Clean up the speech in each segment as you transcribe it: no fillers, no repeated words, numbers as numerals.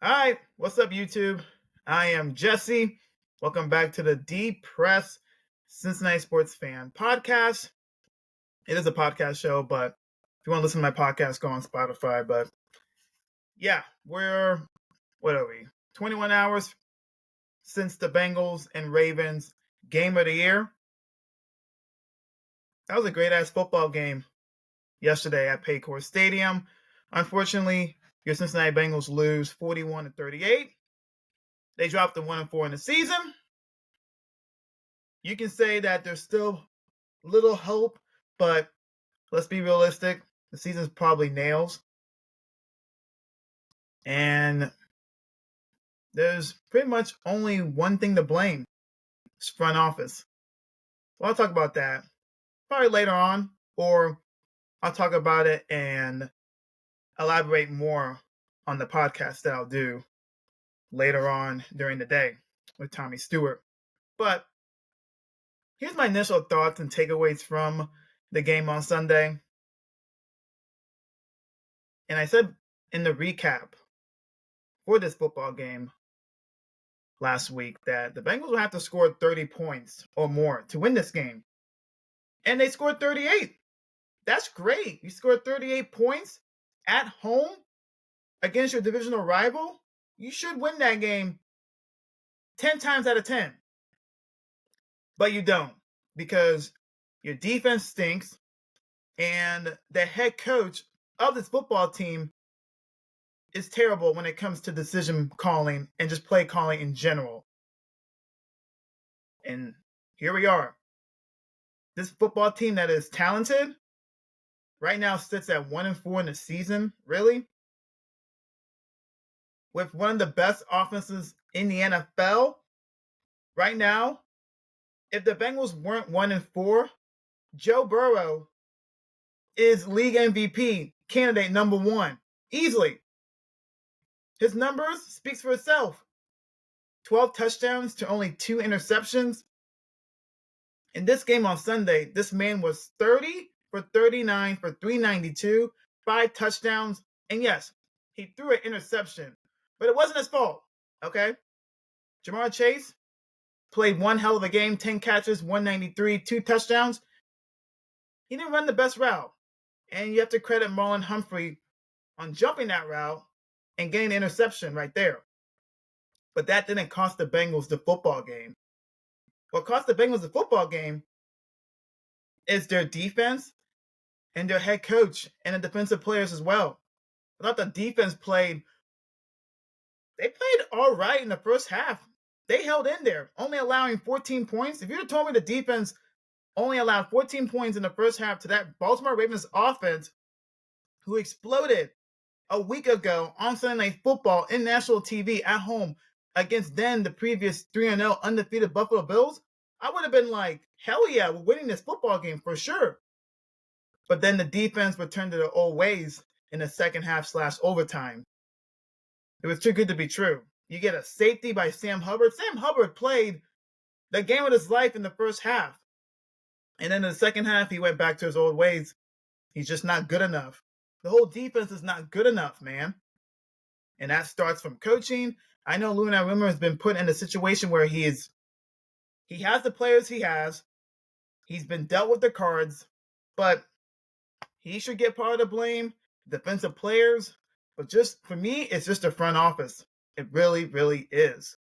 All right, what's up, YouTube? I am Jesse. Welcome back to the Deep Press Cincinnati Sports Fan podcast. It is a podcast show, but if you want to listen to my podcast, go on Spotify. But yeah, what are we? 21 hours since the Bengals and Ravens game of the year. That was a great ass football game yesterday at Paycor Stadium. Unfortunately, your Cincinnati Bengals lose 41-38. They dropped to 1-4 in the season. You can say that there's still little hope, but let's be realistic. The season's probably nails. And there's pretty much only one thing to blame. It's front office. Well, I'll talk about that probably later on, or I'll talk about it and elaborate more on the podcast that I'll do later on during the day with Tommy Stewart. But here's my initial thoughts and takeaways from the game on Sunday. And I said in the recap for this football game last week that the Bengals will have to score 30 points or more to win this game. And they scored 38. That's great. You scored 38 points at home against your divisional rival. You should win that game 10 times out of 10. But you don't, because your defense stinks and the head coach of this football team is terrible when it comes to decision calling and just play calling in general. And here we are. This football team that is talented right now sits at 1-4 in the season, really. With one of the best offenses in the NFL right now. If the Bengals weren't 1-4, Joe Burrow is league MVP candidate number one, easily. His numbers speaks for itself. 12 touchdowns to only 2 interceptions. In this game on Sunday, this man was 30 for 39 for 392, 5 touchdowns, and yes, he threw an interception, but it wasn't his fault, okay? Jamar Chase played one hell of a game, 10 catches, 193, 2 touchdowns. He didn't run the best route, and you have to credit Marlon Humphrey on jumping that route and getting the interception right there. But that didn't cost the Bengals the football game. What cost the Bengals the football game is their defense and their head coach and the defensive players as well. I thought the defense played all right in the first half. They held in there, only allowing 14 points. If you had told me the defense only allowed 14 points in the first half to that Baltimore Ravens offense, who exploded a week ago on Sunday Night Football in national TV at home against then the previous 3-0 undefeated Buffalo Bills, I would have been like, hell yeah, we're winning this football game for sure. But then the defense returned to their old ways in the second half / overtime. It was too good to be true. You get a safety by Sam Hubbard. Sam Hubbard played the game of his life in the first half. And then in the second half, he went back to his old ways. He's just not good enough. The whole defense is not good enough, man. And that starts from coaching. I know Lou Rimmer has been put in a situation where he has the players he has. He's been dealt with the cards, but he should get part of the blame. Defensive players, but just for me, it's just the front office. It really, really is.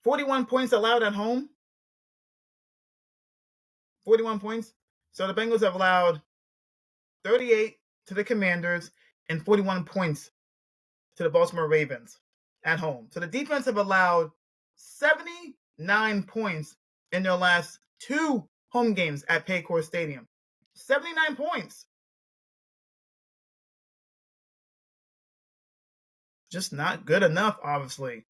41 points allowed at home. 41 points. So the Bengals have allowed 38 to the Commanders and 41 points to the Baltimore Ravens at home. So the defense have allowed 79 points in their last 2 home games at Paycor Stadium. 79 points. Just not good enough, obviously.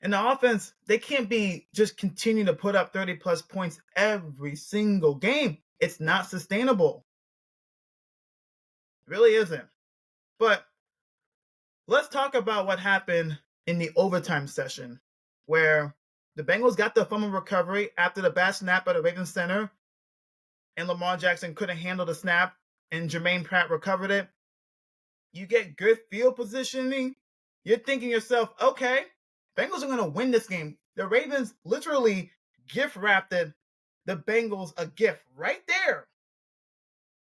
And the offense, they can't be just continue to put up 30-plus points every single game. It's not sustainable. It really isn't. But let's talk about what happened in the overtime session, where the Bengals got the fumble recovery after the bad snap at the Ravens center, and Lamar Jackson couldn't handle the snap, and Jermaine Pratt recovered it. You get good field positioning you're thinking to yourself, okay, Bengals are going to win this game. The Ravens literally gift wrapped the Bengals a gift right there.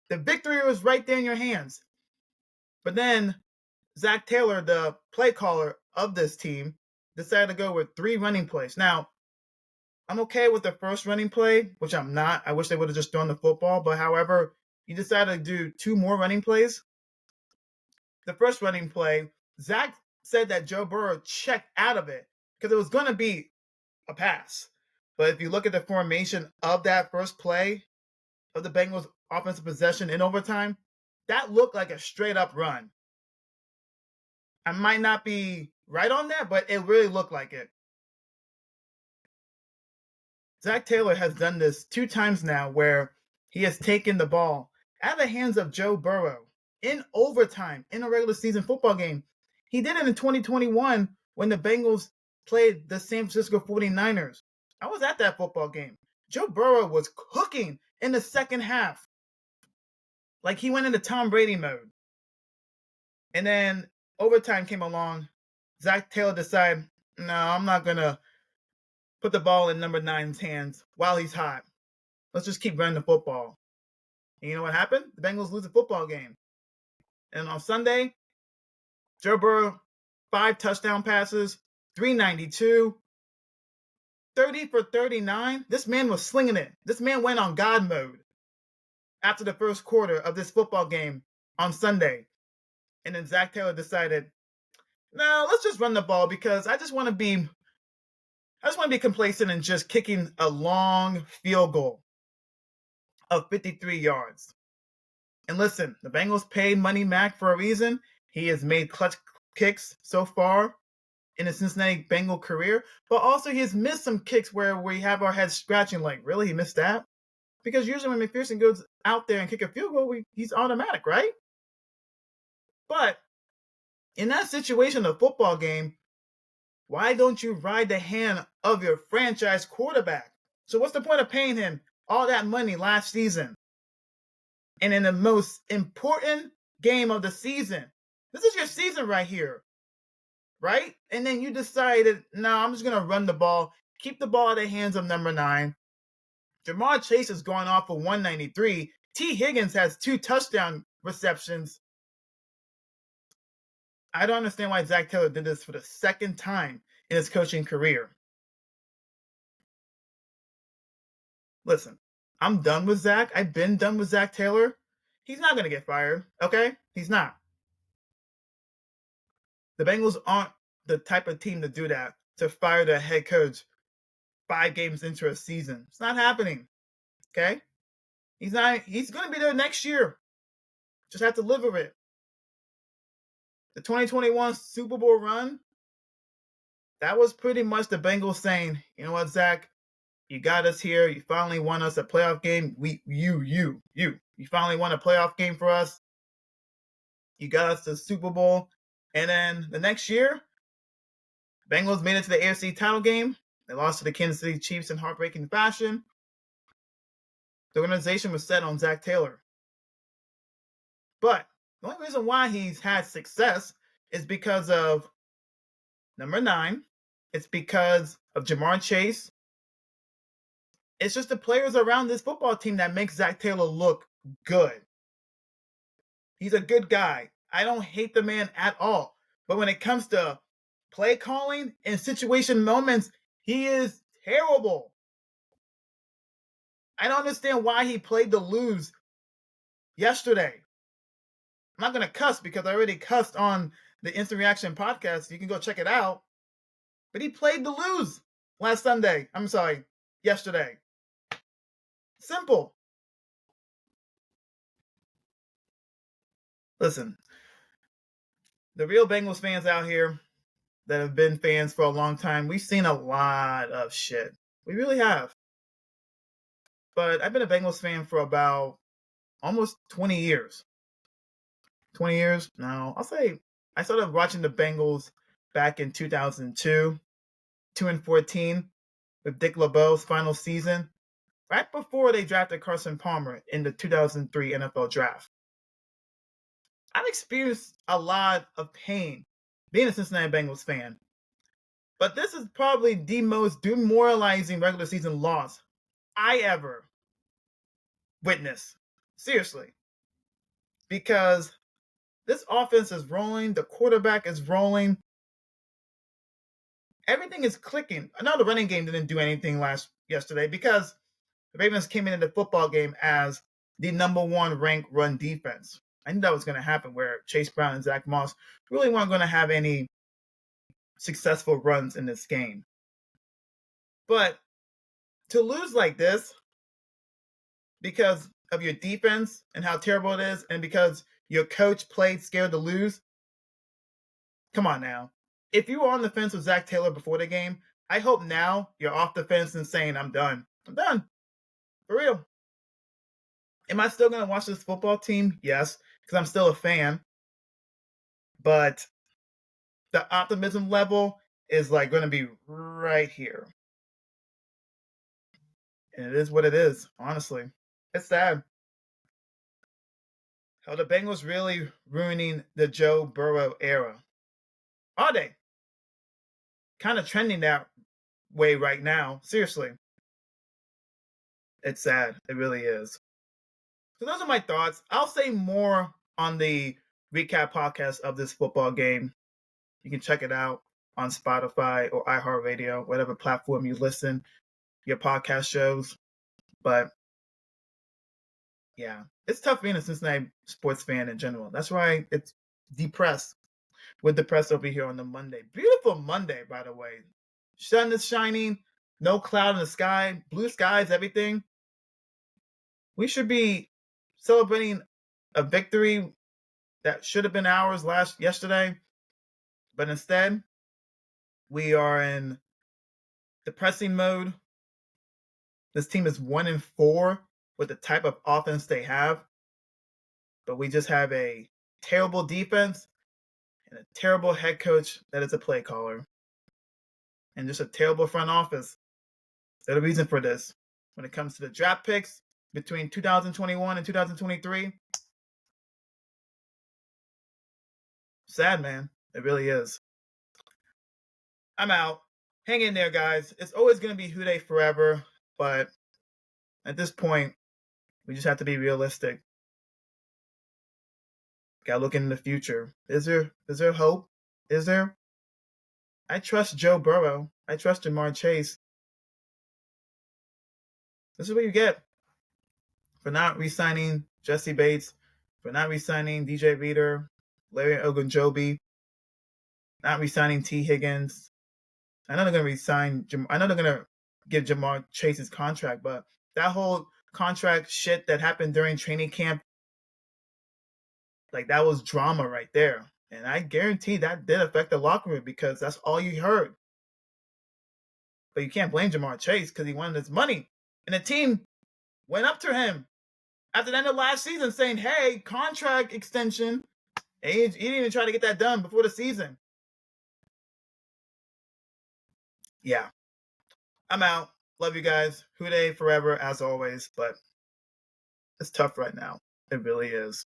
The victory was right there in your hands. But then Zach Taylor, the play caller of this team, decided to go with 3 running plays. Now, I'm okay with the first running play, which I'm not. I wish they would have just thrown the football. But however, he decided to do 2 more running plays. The first running play, Zach said that Joe Burrow checked out of it because it was going to be a pass. But if you look at the formation of that first play of the Bengals offensive possession in overtime, that looked like a straight up run. I might not be right on that, but it really looked like it. Zach Taylor has done this 2 times now where he has taken the ball out of the hands of Joe Burrow in overtime in a regular season football game. He did it in 2021 when the Bengals played the San Francisco 49ers. I was at that football game. Joe Burrow was cooking in the second half. Like he went into Tom Brady mode. And then overtime came along. Zach Taylor decided, no, I'm not going to put the ball in number 9's hands while he's hot. Let's just keep running the football. And you know what happened? The Bengals lose the football game. And on Sunday, Joe Burrow, 5 touchdown passes, 392, 30 for 39. This man was slinging it. This man went on God mode after the first quarter of this football game on Sunday. And then Zach Taylor decided, no, let's just run the ball because I just want to be complacent and just kicking a long field goal of 53 yards. And listen, the Bengals paid Money Mac for a reason. He has made clutch kicks so far in his Cincinnati Bengal career, but also he has missed some kicks where we have our heads scratching like, really, he missed that? Because usually when McPherson goes out there and kick a field goal, he's automatic, right? But in that situation, a football game, why don't you ride the hand of your franchise quarterback? So what's the point of paying him all that money last season? And in the most important game of the season, this is your season right here, right? And then you decided, no, I'm just going to run the ball, keep the ball in the hands of number 9. Jamar Chase is going off for 193. T. Higgins has 2 touchdown receptions. I don't understand why Zach Taylor did this for the second time in his coaching career. Listen, I'm done with Zach. I've been done with Zach Taylor. He's not going to get fired, okay? He's not. The Bengals aren't the type of team to do that, to fire their head coach 5 games into a season. It's not happening, okay? He's going to be there next year. Just have to live with it. The 2021 Super Bowl run, that was pretty much the Bengals saying, you know what, Zach, you got us here. You finally won us a playoff game. You finally won a playoff game for us. You got us to the Super Bowl. And then the next year, Bengals made it to the AFC title game. They lost to the Kansas City Chiefs in heartbreaking fashion. The organization was set on Zach Taylor. But the only reason why he's had success is because of number 9. It's because of Jamar Chase. It's just the players around this football team that makes Zach Taylor look good. He's a good guy. I don't hate the man at all. But when it comes to play calling and situation moments, he is terrible. I don't understand why he played to lose yesterday. I'm not going to cuss because I already cussed on the Instant Reaction podcast. You can go check it out. But he played to lose yesterday. Simple. Listen, the real Bengals fans out here that have been fans for a long time, we've seen a lot of shit. We really have. But I've been a Bengals fan for about almost 20 years. 20 years? No, I'll say I started watching the Bengals back in 2002, 2-14, with Dick LeBeau's final season, right before they drafted Carson Palmer in the 2003 NFL Draft. I've experienced a lot of pain being a Cincinnati Bengals fan. But this is probably the most demoralizing regular season loss I ever witnessed. Seriously. Because this offense is rolling, the quarterback is rolling, everything is clicking. I know the running game didn't do anything yesterday because the Ravens came into the football game as the number one ranked run defense. I knew that was going to happen where Chase Brown and Zach Moss really weren't going to have any successful runs in this game. But to lose like this because of your defense and how terrible it is, and because your coach played scared to lose, come on now. If you were on the fence with Zach Taylor before the game, I hope now you're off the fence and saying, I'm done. I'm done. For real. Am I still going to watch this football team? Yes, because I'm still a fan. But the optimism level is like going to be right here. And it is what it is, honestly. It's sad. How the Bengals really ruining the Joe Burrow era. Are they? Kind of trending that way right now. Seriously. It's sad. It really is. So those are my thoughts. I'll say more on the recap podcast of this football game. You can check it out on Spotify or iHeartRadio, whatever platform you listen your podcast shows. But yeah, it's tough being a Cincinnati sports fan in general. That's why it's depressed. We're depressed over here on the Monday. Beautiful Monday, by the way. Sun is shining, no cloud in the sky, blue skies, everything. We should be celebrating a victory that should have been ours yesterday, but instead we are in depressing mode. This team is 1-4 with the type of offense they have, but we just have a terrible defense and a terrible head coach that is a play caller, and just a terrible front office. They're the reason for this. When it comes to the draft picks between 2021 and 2023, sad, man. It really is. I'm out. Hang in there, guys. It's always going to be Who Dey forever, but at this point, we just have to be realistic. Gotta look in the future. Is there hope? Is there? I trust Joe Burrow. I trust Jamar Chase. This is what you get for not re-signing Jesse Bates, for not re-signing DJ Reader, Larry Ogunjobi, not re-signing T. Higgins. I know they're going to re-sign. I know they're going to give Jamar Chase his contract, but that whole contract shit that happened during training camp, like that was drama right there. And I guarantee that did affect the locker room because that's all you heard. But you can't blame Jamar Chase because he wanted his money. And the team went up to him after the end of last season saying, hey, contract extension. And he didn't even try to get that done before the season. Yeah. I'm out. Love you guys. Who Dey forever, as always. But it's tough right now. It really is.